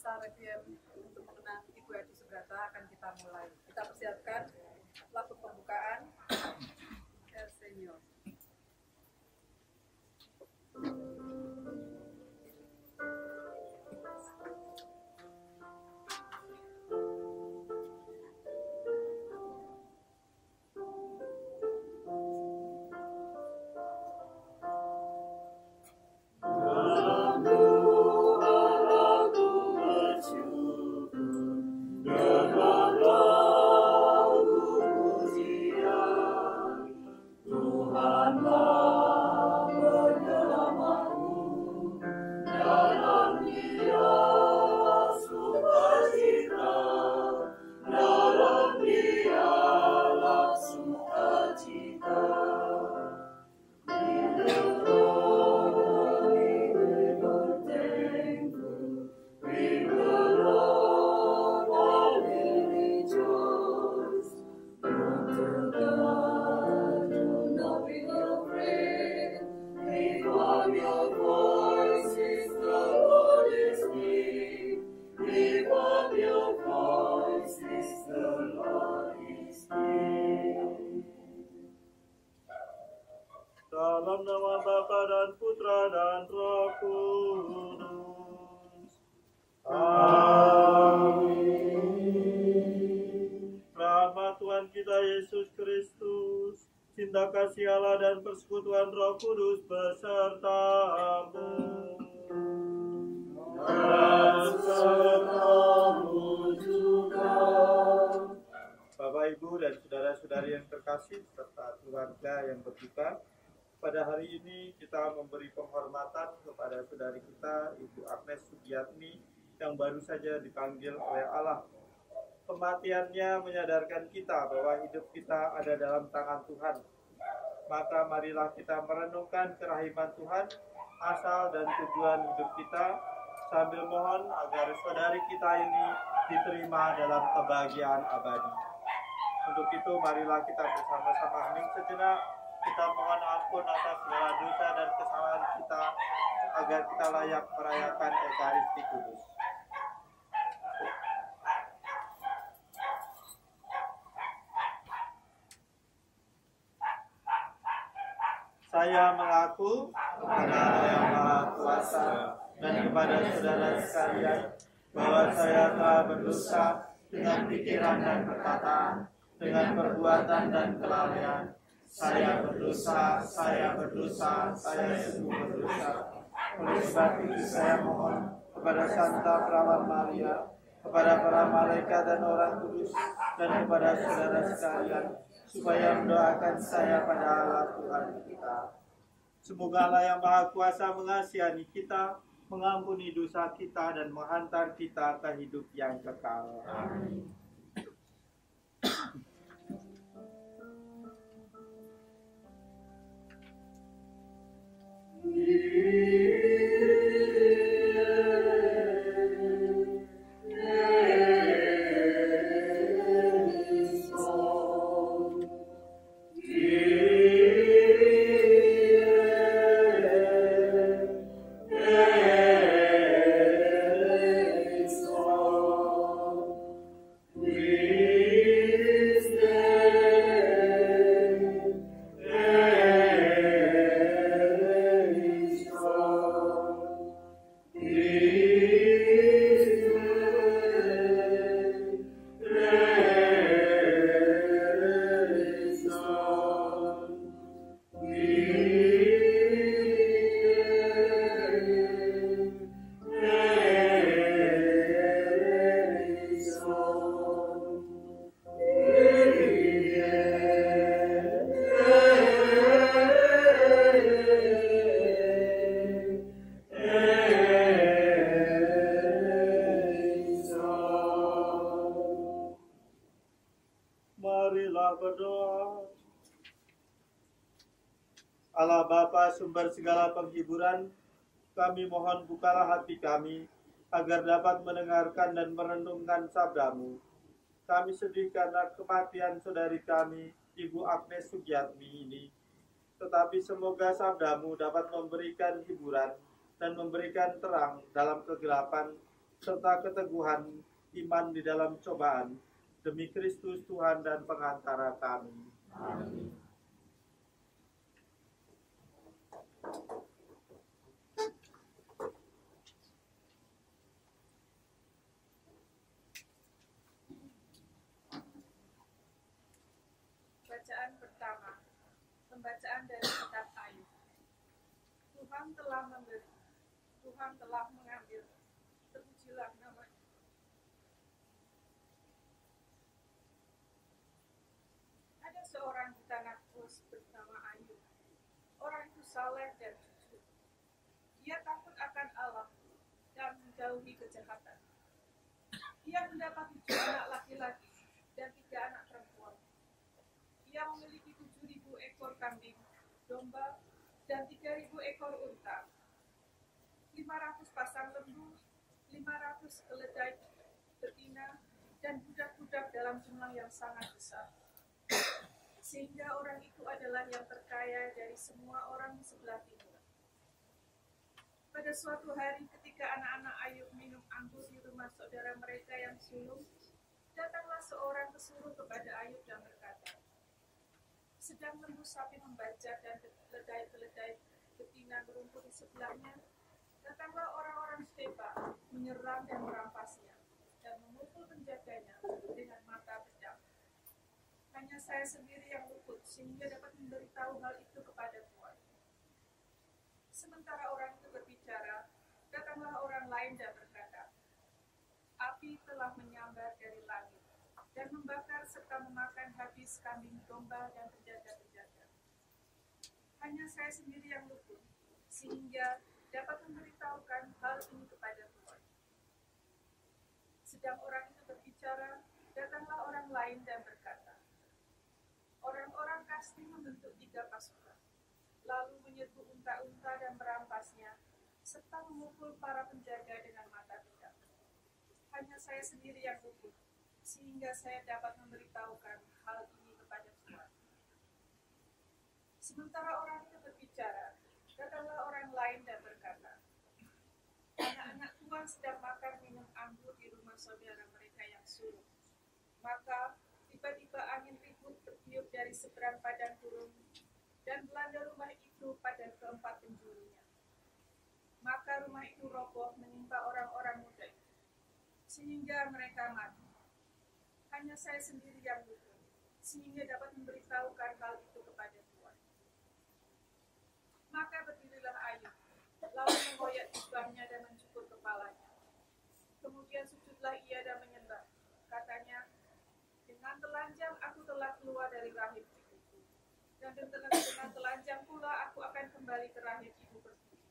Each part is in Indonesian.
misa requiem untuk mengenang Ibu Edi Subrata akan kita mulai. Kita persiapkan lagu pembukaan El Señor. Dalam nama Bapa dan Putra dan Roh Kudus. Amin. Rahmat Tuhan kita Yesus Kristus, cinta kasih Allah dan persekutuan Roh Kudus besertamu. Dan sertamu juga. Bapak, Ibu, dan saudara-saudari yang terkasih, serta keluarga yang berduka, pada hari ini kita memberi penghormatan kepada saudari kita, Ibu Agnes Sugiatni, yang baru saja dipanggil oleh Allah. Kematiannya menyadarkan kita bahwa hidup kita ada dalam tangan Tuhan. Maka marilah kita merenungkan kerahiman Tuhan, asal dan tujuan hidup kita, sambil mohon agar saudari kita ini diterima dalam kebahagiaan abadi. Untuk itu marilah kita bersama-sama hening sejenak. Kita mohon ampun atas segala dosa dan kesalahan kita, agar kita layak merayakan Ekaristi Kudus. Saya mengaku kepada Allah yang Maha Kuasa dan kepada saudara sekalian bahwa saya telah berdosa dengan pikiran dan perkataan, dengan perbuatan dan kelalaian. Saya berdosa, saya sungguh berdosa. Oleh sebab itu saya mohon kepada Santa Perawan Maria, kepada para malaikat dan orang kudus, dan kepada saudara sekalian, supaya mendoakan saya pada Allah Tuhan kita. Semoga Allah yang Maha Kuasa mengasihani kita, mengampuni dosa kita, dan menghantar kita ke hidup yang kekal. Amin. Allah Bapa, sumber segala penghiburan, kami mohon bukalah hati kami, agar dapat mendengarkan dan merenungkan sabda-Mu. Kami sedih karena kematian saudari kami, Ibu Agnes Sugiatni ini. Tetapi semoga sabda-Mu dapat memberikan hiburan dan memberikan terang dalam kegelapan, serta keteguhan iman di dalam cobaan, demi Kristus Tuhan dan pengantara kami. Amin. Bacaan pertama, pembacaan dari kitab Ayub. Tuhan telah memberi, Tuhan telah mengambil, terpujilah namanya. Ada seorang di tanah Uz bernama Ayub. Orang itu saleh dan jujur. Ia takut akan Allah dan menjauhi kejahatan. Ia mendapat 7 anak laki-laki dan 3 anak perempuan. Ia memiliki 7.000 ekor kambing, domba, dan 3.000 ekor unta, 500 pasang lembu, 500 keledai betina, dan budak-budak dalam jumlah yang sangat besar. Sehingga orang itu adalah yang terkaya dari semua orang di sebelah timur. Pada suatu hari ketika anak-anak Ayub minum anggur di rumah saudara mereka yang sulung, datanglah seorang pesuruh kepada Ayub dan berkata, sedang lembu sapi membajak dan keledai-keledai betina berumput di sebelahnya, datanglah orang-orang Sheba menyerang dan merampasnya dan memukul penjaganya dengan mata pedang. Hanya saya sendiri yang luput sehingga dapat memberitahu hal itu kepada Tuhan. Sementara orang itu berbicara, datanglah orang lain dan berkata, api telah menyambar dari langit dan membakar serta memakan habis kambing domba dan penjaga-penjaga. Hanya saya sendiri yang luput, sehingga dapat memberitahukan hal ini kepada Tuhan. Sedang orang itu berbicara, datanglah orang lain dan berkata, orang-orang Kasdi membentuk 3 pasukan, lalu menyerbu unta-unta dan merampasnya, serta memukul para penjaga dengan mata pedang. Hanya saya sendiri yang luput, sehingga saya dapat memberitahukan hal ini kepada Tuhan. Sementara orang itu berbicara, datanglah orang lain dan berkata, anak-anak Tuhan sedang makan minum anggur di rumah saudara mereka yang sulung. Maka tiba-tiba angin ribut bertiup dari seberang padang gurun dan melanda rumah itu pada keempat penjurinya. Maka rumah itu roboh menimpa orang-orang muda itu, sehingga mereka mati. Hanya saya sendiri yang luput, sehingga dapat memberitahukan hal itu kepada Tuhan. Maka berdirilah Ayub, lalu menggoyak jubahnya dan mencukur kepalanya. Kemudian sujudlah ia dan menyembah. Katanya, dengan telanjang aku telah keluar dari rahim ibuku, dan dengan telanjang pula aku akan kembali ke rahim ibu pertiwi.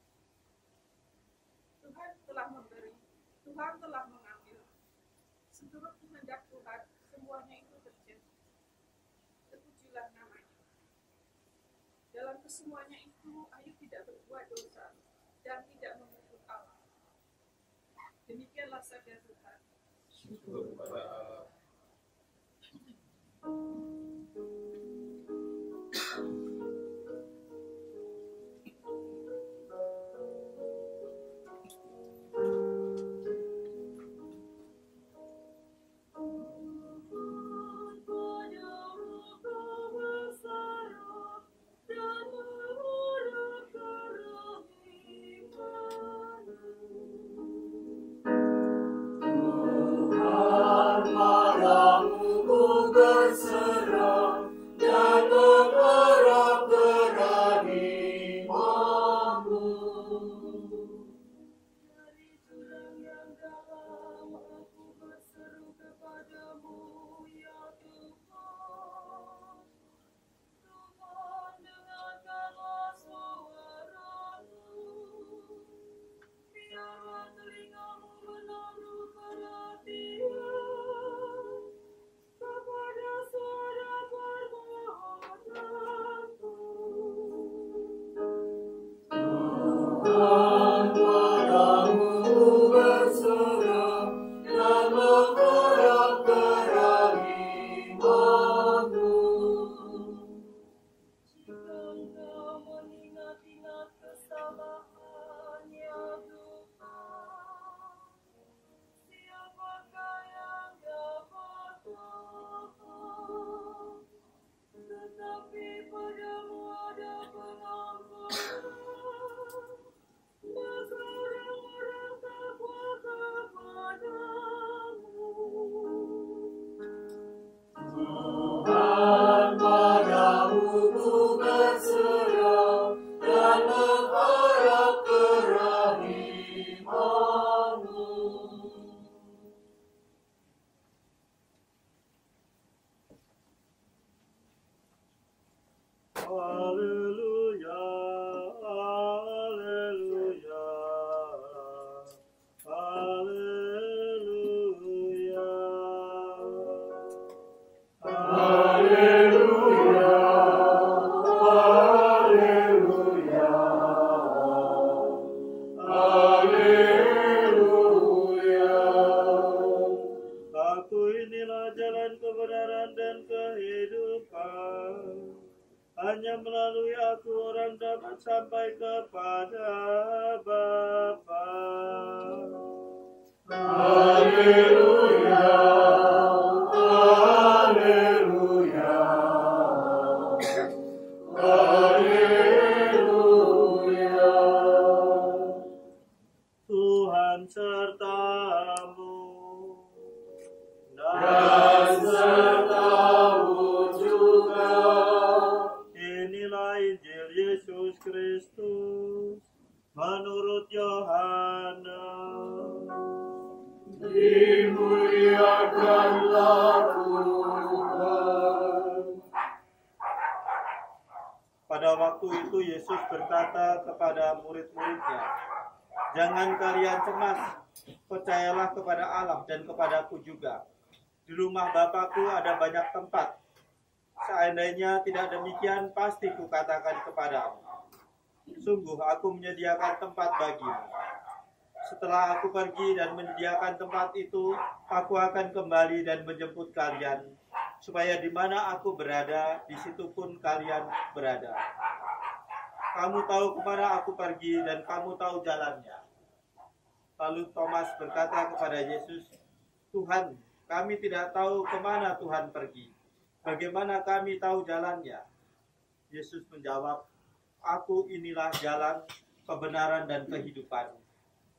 Tuhan telah memberi, Tuhan telah mengambil. Seturut kehendak Tuhan, semuanya itu terjadi. Terpujilah namanya. Dalam kesemuanya itu, Ayub tidak berbuat dosa dan tidak memukul Allah. Demikianlah sabda Tuhan. Syukur kepada Allah. Haleluya, haleluya, haleluya, haleluya, haleluya, haleluya. Aku inilah jalan kebenaran dan kehidupan. Hanya melalui aku orang dapat sampai kepada Bapa. Haleluya, haleluya, haleluya. Tuhan sertamu dan sertamu juga. Inilah Injil Yesus Kristus menurut Yohanes. Dimuliakanlah Tuhan. Pada waktu itu Yesus berkata kepada murid-muridnya, "Jangan kalian cemas, percayalah kepada Allah dan kepadaku juga. Di rumah Bapakku ada banyak tempat. Seandainya tidak demikian, pasti kukatakan kepadamu, sungguh aku menyediakan tempat bagimu. Setelah aku pergi dan menyediakan tempat itu, aku akan kembali dan menjemput kalian, supaya di mana aku berada, di situ pun kalian berada. Kamu tahu kemana aku pergi dan kamu tahu jalannya." Lalu Thomas berkata kepada Yesus, "Tuhan, kami tidak tahu kemana Tuhan pergi. Bagaimana kami tahu jalannya?" Yesus menjawab, "Aku inilah jalan, kebenaran, dan kehidupan.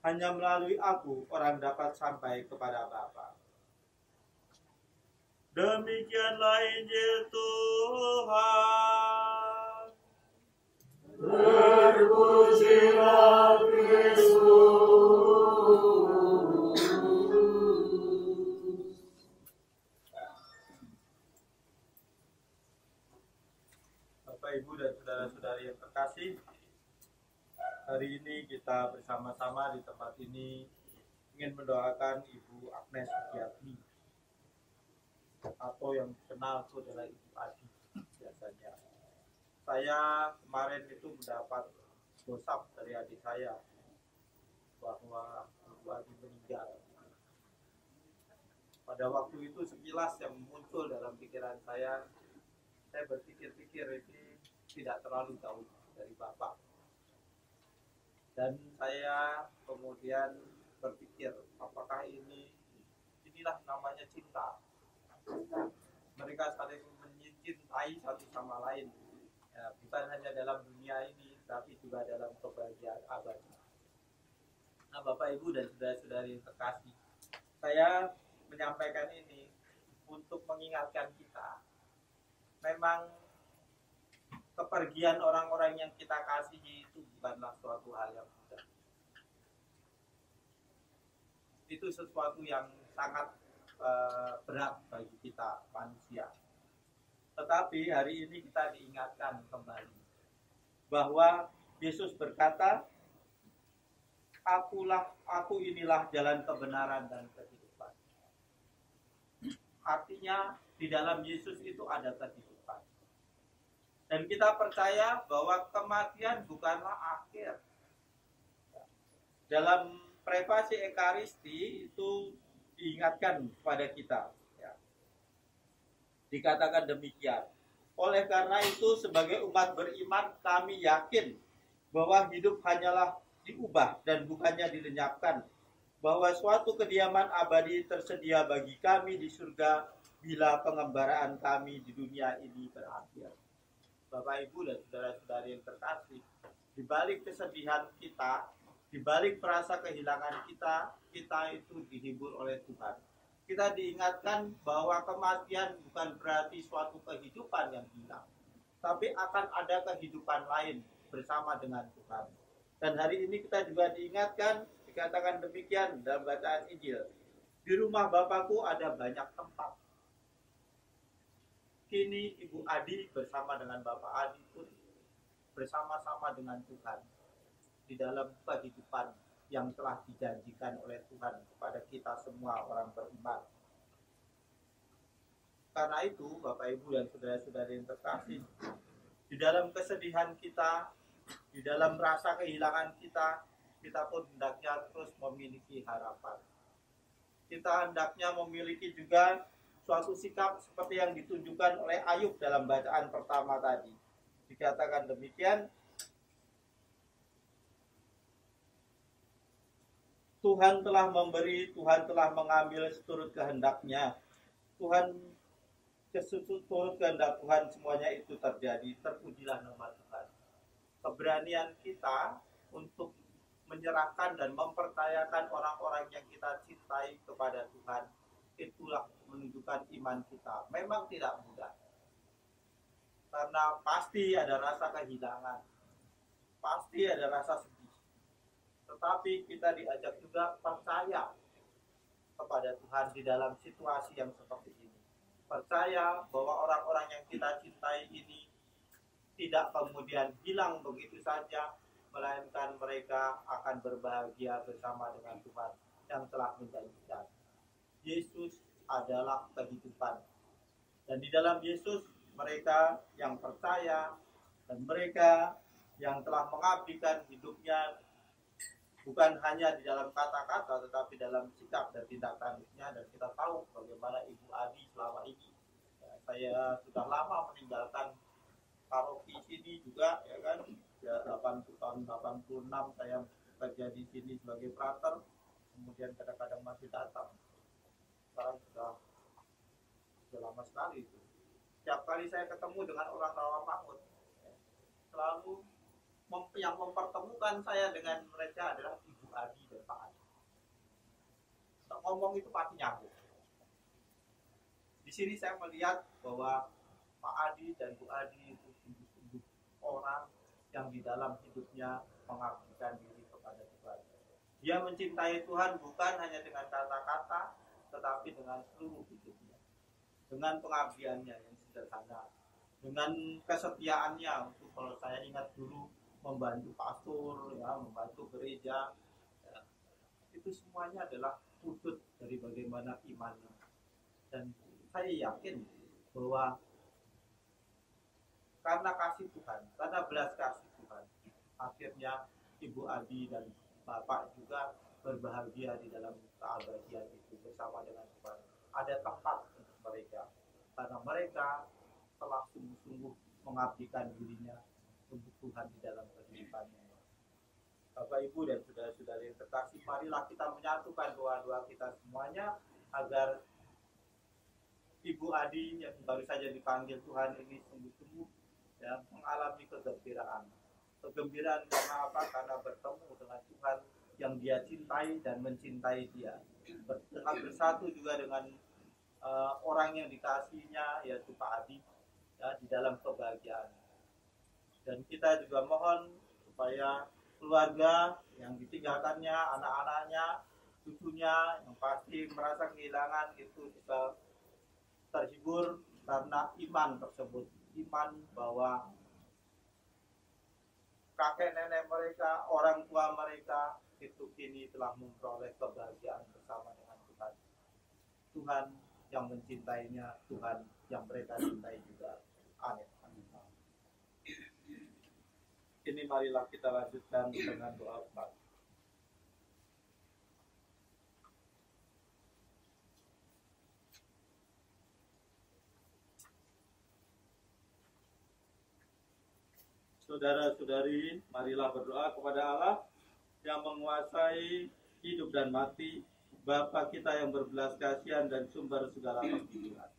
Hanya melalui aku orang dapat sampai kepada Bapa." Demikianlah Injil Tuhan. Terpujilah Kristus. Bapak, Ibu, dan saudara-saudari yang terkasih, hari ini kita bersama-sama di tempat ini ingin mendoakan Ibu Agnes Sugiatmi, atau yang dikenal itu adalah Ibu Adi biasanya. Saya kemarin itu mendapat WhatsApp dari adik saya bahwa Ibu Adi meninggal. Pada waktu itu sekilas yang muncul dalam pikiran saya berpikir-pikir ini tidak terlalu jauh dari Bapak. Dan saya kemudian berpikir, apakah inilah namanya cinta. Mereka saling mencintai satu sama lain. Ya, bukan hanya dalam dunia ini, tapi juga dalam kebahagiaan abadi. Nah, Bapak, Ibu, dan saudara-saudari yang terkasih, saya menyampaikan ini untuk mengingatkan kita, memang kepergian orang-orang yang kita kasihi itu bukanlah suatu hal yang mudah. Itu sesuatu yang sangat berat bagi kita manusia. Tetapi hari ini kita diingatkan kembali bahwa Yesus berkata, aku inilah jalan kebenaran dan kehidupan. Artinya di dalam Yesus itu ada kehidupan. Dan kita percaya bahwa kematian bukanlah akhir. Dalam prefasi Ekaristi itu diingatkan kepada kita. Ya. Dikatakan demikian. Oleh karena itu sebagai umat beriman kami yakin bahwa hidup hanyalah diubah dan bukannya dilenyapkan. Bahwa suatu kediaman abadi tersedia bagi kami di surga bila pengembaraan kami di dunia ini berakhir. Bapak, Ibu, dan saudara-saudari yang terkasih, di balik kesedihan kita, di balik merasa kehilangan kita itu dihibur oleh Tuhan. Kita diingatkan bahwa kematian bukan berarti suatu kehidupan yang hilang, tapi akan ada kehidupan lain bersama dengan Tuhan. Dan hari ini kita juga diingatkan, dikatakan demikian dalam bacaan Injil, di rumah Bapakku ada banyak tempat. kini Ibu Adi bersama dengan Bapak Adi pun bersama-sama dengan Tuhan di dalam kehidupan yang telah dijanjikan oleh Tuhan kepada kita semua orang beriman. Karena itu, Bapak Ibu dan saudara-saudari yang terkasih, di dalam kesedihan kita, di dalam rasa kehilangan kita, kita pun hendaknya terus memiliki harapan. Kita hendaknya memiliki juga suatu sikap seperti yang ditunjukkan oleh Ayub dalam bacaan pertama tadi. Dikatakan demikian, Tuhan telah memberi, Tuhan telah mengambil seturut kehendaknya. Seturut kehendak Tuhan semuanya itu terjadi. Terpujilah nama Tuhan. Keberanian kita untuk menyerahkan dan mempercayakan orang-orang yang kita cintai kepada Tuhan, itulah menunjukkan iman kita. Memang tidak mudah, karena pasti ada rasa kehilangan, pasti ada rasa sedih. Tetapi kita diajak juga percaya kepada Tuhan di dalam situasi yang seperti ini. Percaya bahwa orang-orang yang kita cintai ini tidak kemudian hilang begitu saja, melainkan mereka akan berbahagia bersama dengan Tuhan yang telah menjanjikan. Yesus adalah kehidupan. Dan di dalam Yesus, mereka yang percaya dan mereka yang telah mengabdikan hidupnya bukan hanya di dalam kata-kata, tetapi dalam sikap dan tindak tanduknya. Dan kita tahu bagaimana Ibu Adi selama ini. Saya sudah lama meninggalkan paroki sini juga, ya kan. Ya, tahun 86 saya kerja di sini sebagai frater, kemudian kadang-kadang masih datang. Sekarang sudah lama sekali itu. Setiap kali saya ketemu dengan orang Rawamangun, selalu yang mempertemukan saya dengan mereka adalah Ibu Adi dan Pak Adi. Ngomong itu pasti nyambung. Di sini saya melihat bahwa Pak Adi dan Bu Adi itu sungguh-sungguh orang yang di dalam hidupnya mengabdikan diri kepada Tuhan. Dia mencintai Tuhan bukan hanya dengan kata-kata, tetapi dengan seluruh hidupnya. Dengan pengabdiannya yang sederhana, dengan kesetiaannya untuk, kalau saya ingat dulu, membantu pastor, ya, membantu gereja, ya, itu semuanya adalah wujud dari bagaimana imannya. Dan saya yakin bahwa karena kasih Tuhan, karena belas kasih Tuhan, akhirnya Ibu Adi dan Bapak juga berbahagia di dalam keabadian itu bersama dengan Tuhan. Ada tempat untuk mereka, karena mereka telah sungguh-sungguh mengabdikan dirinya untuk Tuhan di dalam kehidupannya. Bapak, Ibu, dan saudara-saudari yang terkasih, marilah kita menyatukan doa-doa kita semuanya agar Ibu Adi yang baru saja dipanggil Tuhan ini sungguh-sungguh ya, mengalami kegembiraan. Kegembiraan karena apa? Karena bertemu dengan Tuhan yang dia cintai dan mencintai dia. Bersatu juga dengan orang yang dikasihinya, yaitu Pak Adi, ya, di dalam kebahagiaan. Dan kita juga mohon supaya keluarga yang ditinggalkannya, anak-anaknya, cucunya yang pasti merasa kehilangan itu bisa terhibur karena iman tersebut. Iman bahwa kakek nenek mereka, orang tua mereka itu kini telah memperoleh kebahagiaan bersama dengan Tuhan. Tuhan yang mencintainya, Tuhan yang mereka cintai juga. Amin. Ini marilah kita lanjutkan dengan doa Pak. Saudara-saudari, marilah berdoa kepada Allah yang menguasai hidup dan mati, Bapa kita yang berbelas kasihan dan sumber segala pertolongan.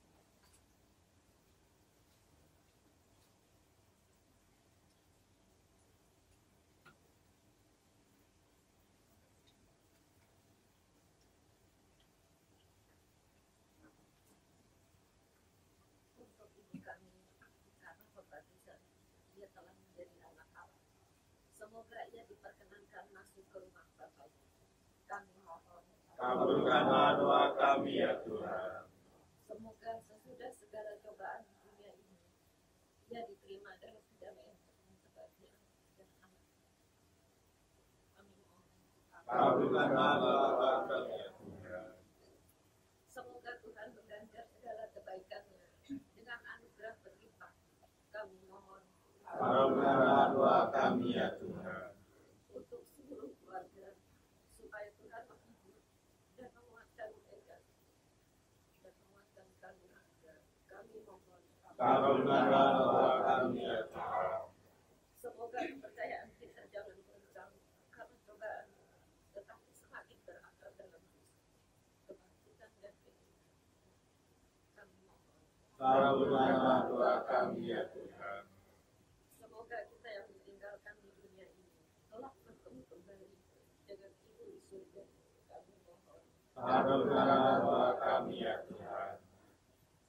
Semoga ia diperkenankan masuk ke rumah Bapaknya. Kami mohon. Kabulkanlah doa kami ya Tuhan. Semoga sesudah segala cobaan dunia Kabulkanlah doa kami ya Tuhan. Semoga Tuhan mengganjar segala kebaikan-Nya dengan anugerah berlimpah. Kami mohon. Kabulkanlah doa kami ya Tuhan. Untuk seluruh keluarga, supaya Tuhan menghibur dan menguatkan mereka dan menguatkan kami juga. Kami mohon. Kabulkanlah doa kami ya Tuhan. Semoga kepercayaan kita jangan goncang karena cobaan, tetapi semakin berakar dalam kebangkitan dan kehidupan. Kami mohon. Kabulkanlah doa kami ya Tuhan. Semoga kita yang meninggalkan di dunia ini kelak bertemu kembali dengan Ibu di surga. Kami mohon. Kabulkanlah doa kami ya Tuhan.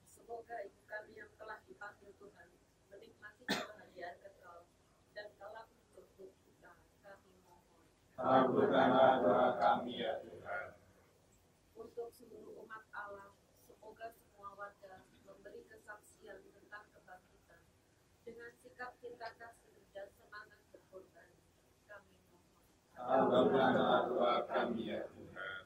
Semoga ibu kami yang telah dipanggil Tuhan menikmati kebahagiaan kekal dan kelak bertemu kita. Kami mohon. Kabulkanlah doa kami ya Tuhan. Untuk seluruh umat Allah, semoga semua warga memberi kesaksian tentang kebangkitan dengan sikap cinta kasih dan semangat berkorban. Kami mohon. Kabulkanlah doa kami ya Tuhan.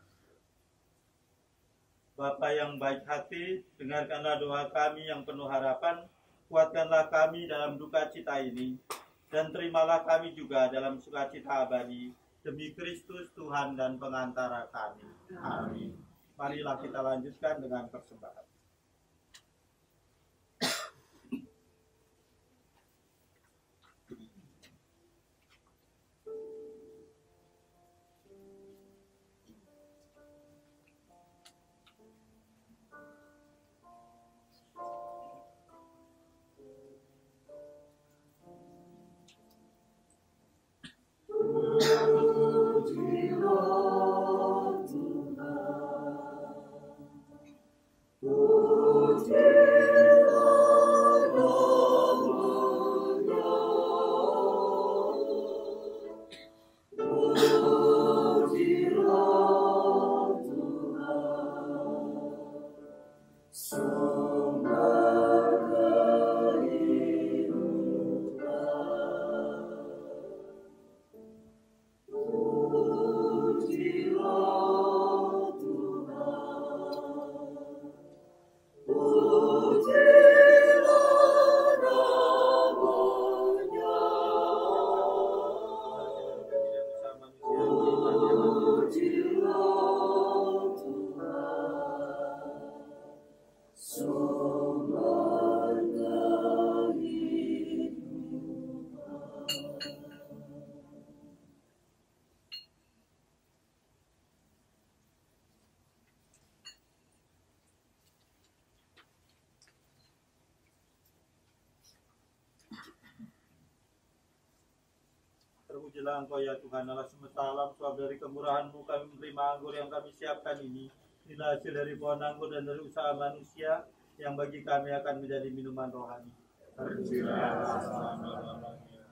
Bapa yang baik hati, dengarkanlah doa kami yang penuh harapan, kuatkanlah kami dalam duka cita ini, dan terimalah kami juga dalam sukacita abadi, demi Kristus Tuhan dan pengantara kami. Amin. Marilah kita lanjutkan dengan persembahan. Terpujilah Engkau ya Tuhan Allah semesta alam, sebab dari kemurahan-Mu kami menerima anggur yang kami siapkan ini. Inilah hasil dari pohon anggur dan dari usaha manusia yang bagi kami akan menjadi minuman rohani. Terpujilah selama-lamanya.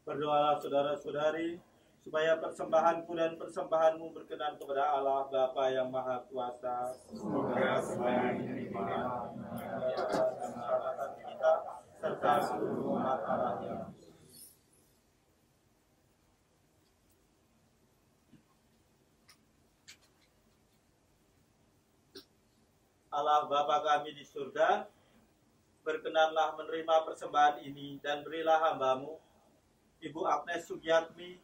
Berdoalah saudara-saudari, supaya persembahanku dan persembahanmu berkenan kepada Allah Bapa yang Maha Kuasa. Semoga sembahyang ini diterima dan masyarakat kita serta seluruh umat Allah yang Allah Bapa kami di surga, berkenanlah menerima persembahan ini dan berilah hamba-Mu, Ibu Agnes Sugiatmi,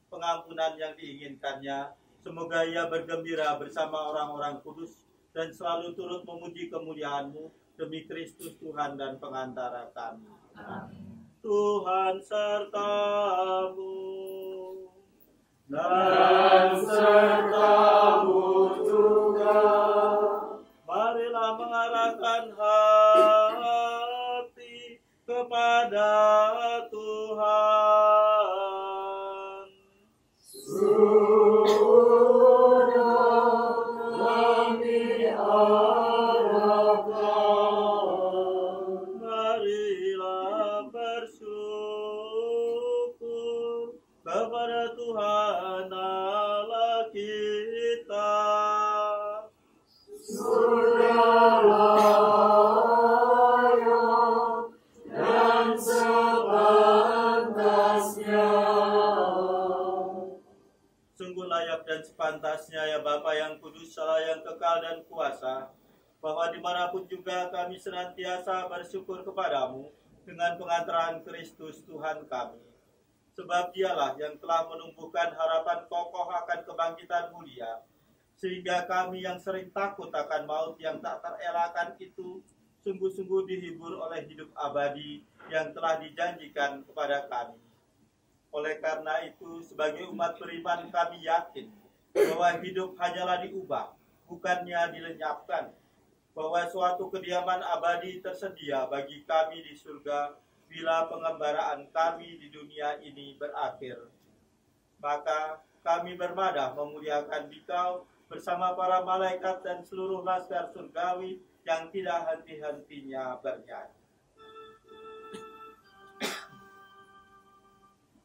pengampunan yang diinginkannya. Semoga ia bergembira bersama orang-orang kudus dan selalu turut memuji kemuliaan-Mu demi Kristus Tuhan dan pengantara kami. Amin. Tuhan serta-Mu Dan serta-Mu juga. Marilah mengarahkan hati kepada Tuhan. Marilah bersyukur kepada Tuhan Allah kudusnya ya Bapa yang kudus, Allah yang kekal dan kuasa, bahwa dimanapun juga kami senantiasa bersyukur kepadamu dengan pengantaran Kristus Tuhan kami. Sebab dialah yang telah menumbuhkan harapan kokoh akan kebangkitan mulia, sehingga kami yang sering takut akan maut yang tak terelakkan itu, sungguh-sungguh dihibur oleh hidup abadi yang telah dijanjikan kepada kami. Oleh karena itu, sebagai umat beriman kami yakin bahwa hidup hanyalah diubah, bukannya dilenyapkan, bahwa suatu kediaman abadi tersedia bagi kami di surga bila pengembaraan kami di dunia ini berakhir. Maka kami bermadah memuliakan Dikau bersama para malaikat dan seluruh laskar surgawi yang tidak henti-hentinya bernyanyi.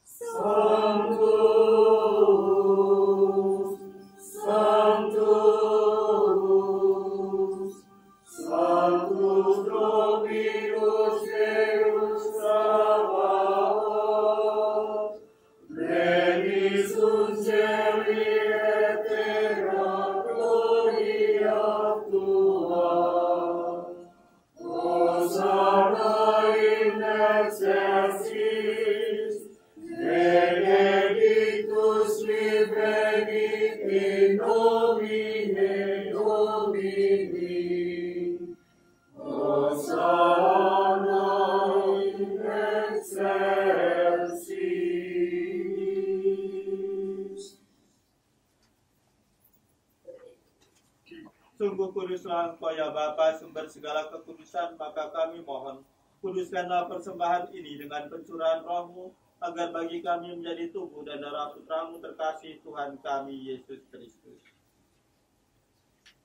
Sanctus, Sanctus, Sanctus Dominus Deus Sabaoth, pleni sunt celi et terra gloria tua. Hosanna in excelsis, benedictus venit in nomine Domini. Hosanna in excelsis. Sungguh kuduslah Engkau ya Bapa, sumber segala kekudusan, maka kami mohon, kuduskanlah persembahan ini dengan pencurahan Roh-Mu, agar bagi kami menjadi tubuh dan darah Putra-Mu terkasih Tuhan kami Yesus Kristus.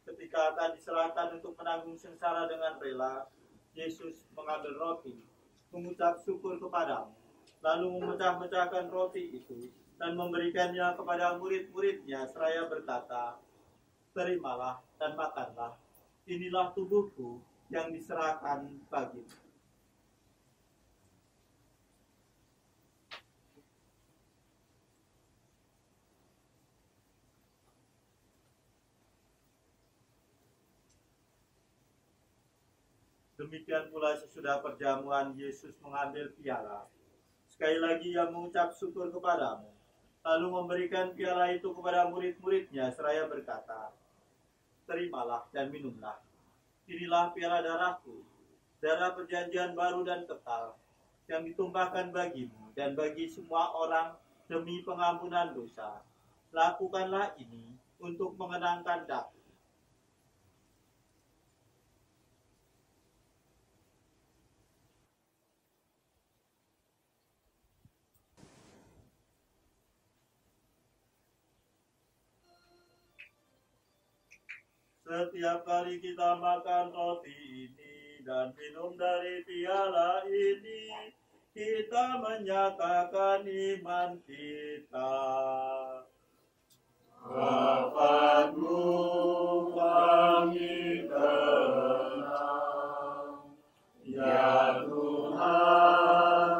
Ketika akan diserahkan untuk menanggung sengsara dengan rela, Yesus mengambil roti, mengucap syukur kepadamu, lalu memecah-mecahkan roti itu dan memberikannya kepada murid-muridnya seraya berkata, "Terimalah dan makanlah, inilah tubuhku yang diserahkan bagimu." Demikian pula sesudah perjamuan, Yesus mengambil piala. Sekali lagi ia mengucap syukur kepadamu, lalu memberikan piala itu kepada murid-muridnya seraya berkata, "Terimalah dan minumlah. Inilah piala darahku, darah perjanjian baru dan kekal, yang ditumpahkan bagimu dan bagi semua orang demi pengampunan dosa. Lakukanlah ini untuk mengenangkan aku." Setiap kali kita makan roti ini dan minum dari piala ini, kita menyatakan iman kita. Bapa-Mu kami kenal, ya Tuhan,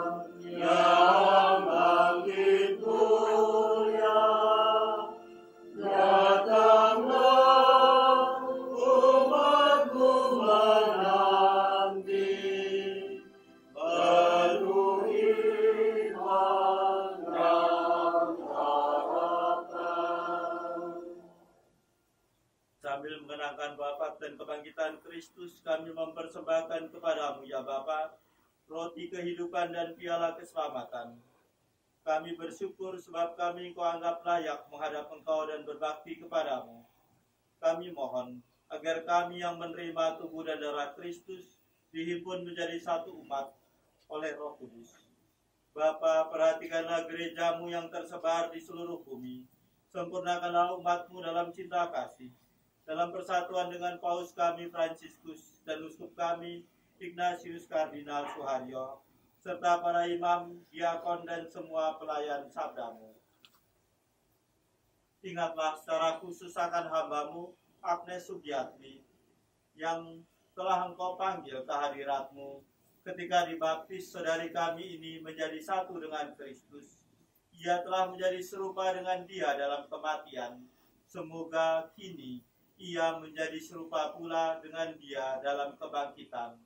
yang bangkit mulia, datanglah umat-Mu menanti, penuh iman dan harapan. Sambil mengenangkan wafat dan kebangkitan Kristus, kami mempersembahkan kepadamu ya Bapa, roti kehidupan dan piala keselamatan. Kami bersyukur sebab kami Kau anggap layak menghadap Engkau dan berbakti kepadamu. Kami mohon agar kami yang menerima tubuh dan darah Kristus dihimpun menjadi satu umat oleh Roh Kudus. Bapa, perhatikanlah gereja-Mu yang tersebar di seluruh bumi. Sempurnakanlah umat-Mu dalam cinta kasih, dalam persatuan dengan Paus kami Fransiskus dan uskup kami Ignatius Kardinal Suharyo, serta para imam, diakon, dan semua pelayan sabda-Mu. Ingatlah secara khusus akan hamba-Mu, Agnes Sugiatmi, yang telah Engkau panggil ke hadirat-Mu ketika dibaptis saudari kami ini menjadi satu dengan Kristus. Ia telah menjadi serupa dengan Dia dalam kematian, Semoga kini ia menjadi serupa pula dengan Dia dalam kebangkitan.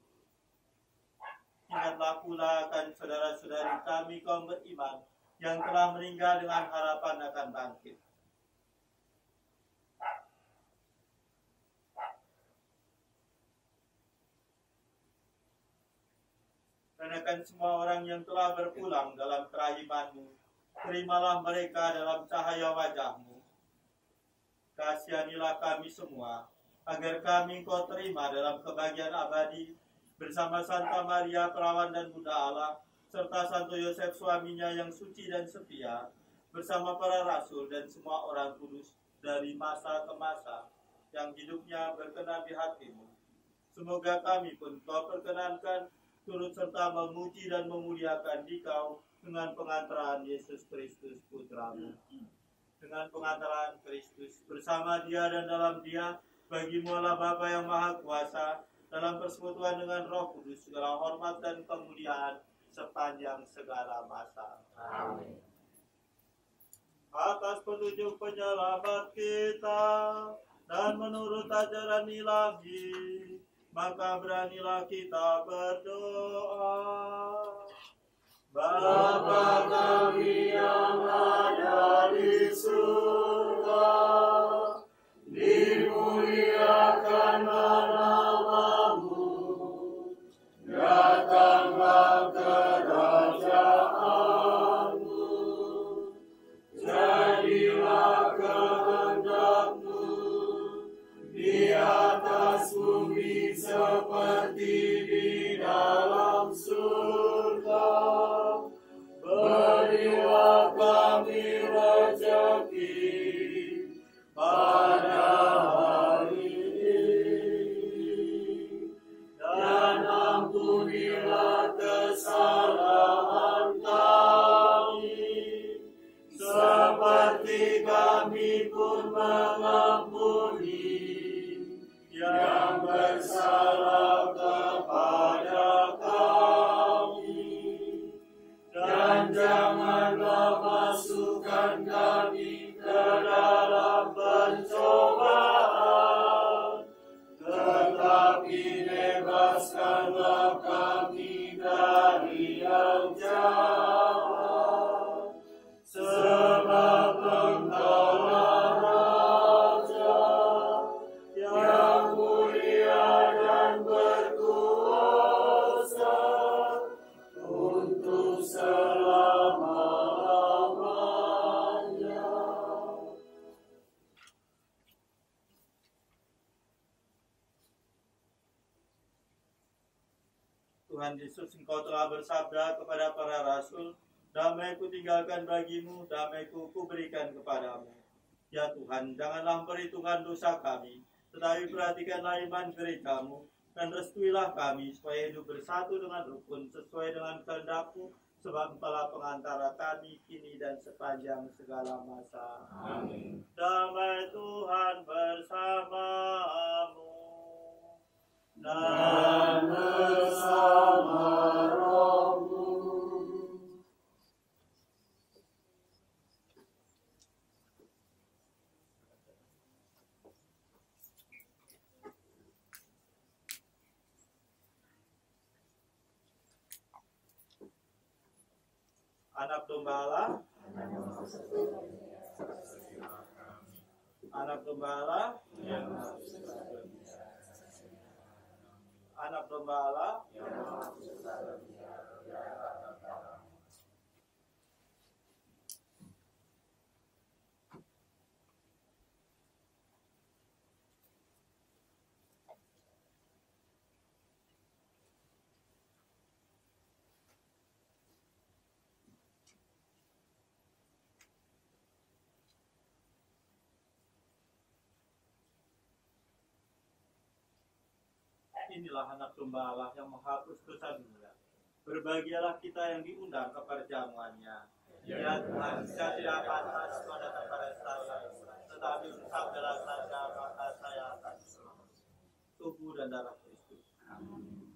Ingatlah pula akan saudara-saudari kami kaum beriman yang telah meninggal dengan harapan akan bangkit. Dan akan semua orang yang telah berpulang dalam kerahiman-Mu, terimalah mereka dalam cahaya wajah-Mu. Kasihanilah kami semua, agar kami Engkau terima dalam kebahagiaan abadi, bersama Santa Maria Perawan dan Bunda Allah, serta Santo Yosef suaminya yang suci dan setia, bersama para rasul dan semua orang kudus dari masa ke masa, yang hidupnya berkenan di hati-Mu. Semoga kami pun Kau perkenankan, turut serta memuji dan memuliakan Dikau dengan pengantaran Yesus Kristus Putra-Mu. Dengan pengantaran Kristus, bersama Dia dan dalam Dia, bagi-Mu Allah Bapa yang Maha Kuasa, dalam persekutuan dengan Roh Kudus, segala hormat dan kemuliaan sepanjang segala masa. Amin. Atas petunjuk penyelamat kita dan menurut ajaran ilahi, maka beranilah kita berdoa. Bapa kami yang ada di surga, dimuliakanlah nama-Mu, datanglah kerajaan-Mu, jadilah kehendak-Mu di atas bumi seperti di dalam surga. Berilah kami rezeki pada hari ini, dan ampunilah kesalahan kami, seperti kami pun mengampuni yang bersalah kepada kami. Dan janganlah masukkan kami ke dalam pencobaan, tetapi bebaskanlah kami dari yang jahat. Sebab Engkaulah Raja yang mulia dan berkuasa untuk selama-lamanya. Tuhan Yesus, Engkau telah bersabda kepada para rasul, damai ku tinggalkan bagimu, damai ku berikan kepadamu. Ya Tuhan, janganlah perhitungan dosa kami, tetapi perhatikanlah iman gereja-Mu, dan restuilah kami supaya hidup bersatu dengan rukun sesuai dengan kehendak-Mu, sebab Engkaulah pengantara kami kini dan sepanjang segala masa. Amin. Damai Tuhan bersamamu. Dan bersama rohmu. Anak domba Allah, anak domba Allah, anak domba Allah, inilah anak domba Allah yang menghapus dosa dunia. Berbahagialah kita yang diundang ke perjamuannya. Ya Tuhan, saya tidak pantas kau datang pada saya, tetapi sabdalah saja maka saya akan selamat. Tubuh dan darah Kristus. Amin.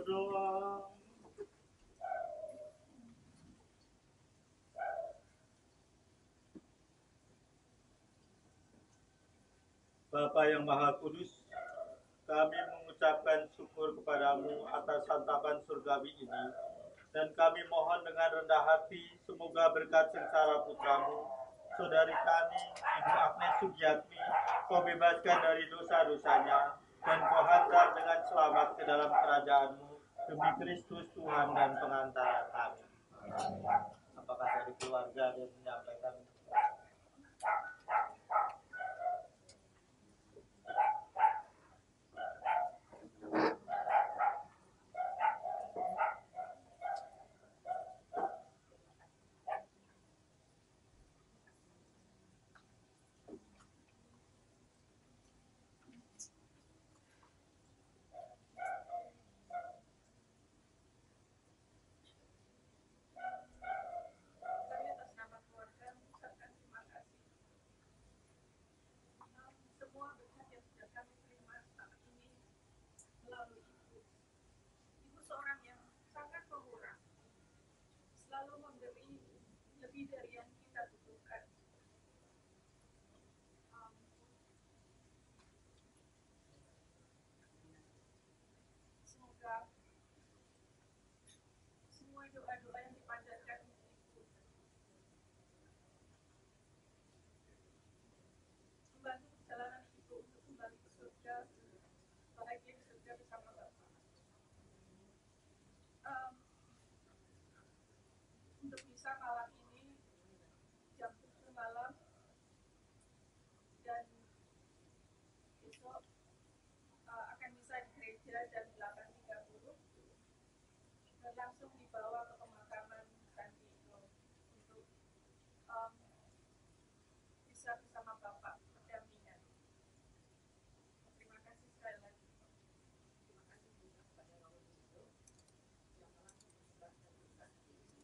berdoa. Bapa yang Maha Kudus, kami mengucapkan syukur kepadamu atas santapan surgawi ini, dan kami mohon dengan rendah hati, semoga berkat sengsara putramu, saudari kami, Ibu Agnes Sugiatmi, kau bebaskan dari dosa-dosanya, dan kau hantar dengan selamat ke dalam kerajaanmu, demi Kristus Tuhan dan pengantara kami. Apakah dari keluarga yang menyampaikan? Kami atas nama keluarga mengucapkan terima kasih. Semua berkat yang sudah kami terima selama ini melalui Ibu. Ibu seorang yang sangat pemurah, selalu memberi lebih dari yang kita butuhkan. Semoga semua doa-doa yang dipanjatkan untuk Ibu membantu perjalanan Ibu untuk kembali ke surga, bahagia di surga bersama Bapa. Untuk bisa malam ini jam 7 malam dan besok akan bisa di gereja jam 8.30 dan langsung dibawa ke pemakaman San Diego untuk bisa bersama Bapak berdampingan. Terima kasih sekali lagi. Terima kasih juga kepada Romo Yudo yang telah mempersembahkan kisah ini.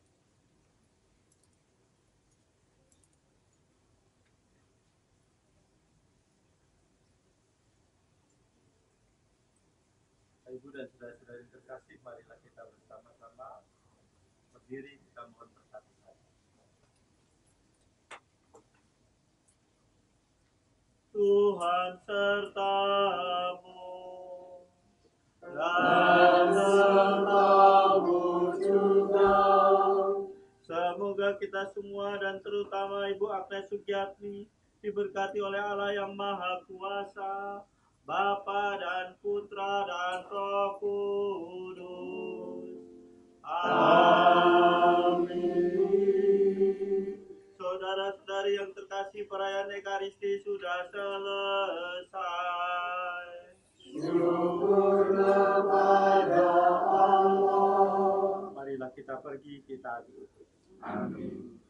Ibu dan saudara-saudari terkasih, marilah kita bersama-sama berdiri, kita mohon bersatu-satu. Tuhan sertamu dan sertamu juga. Semoga kita semua dan terutama Ibu Agnes Sugiatmi diberkati oleh Allah yang Maha Kuasa, Bapa dan Putra dan Roh Kudus. Amin. Saudara-saudari yang terkasih, perayaan Ekaristi sudah selesai. Syukur kepada Allah. Marilah kita pergi, kita diutus. Amin.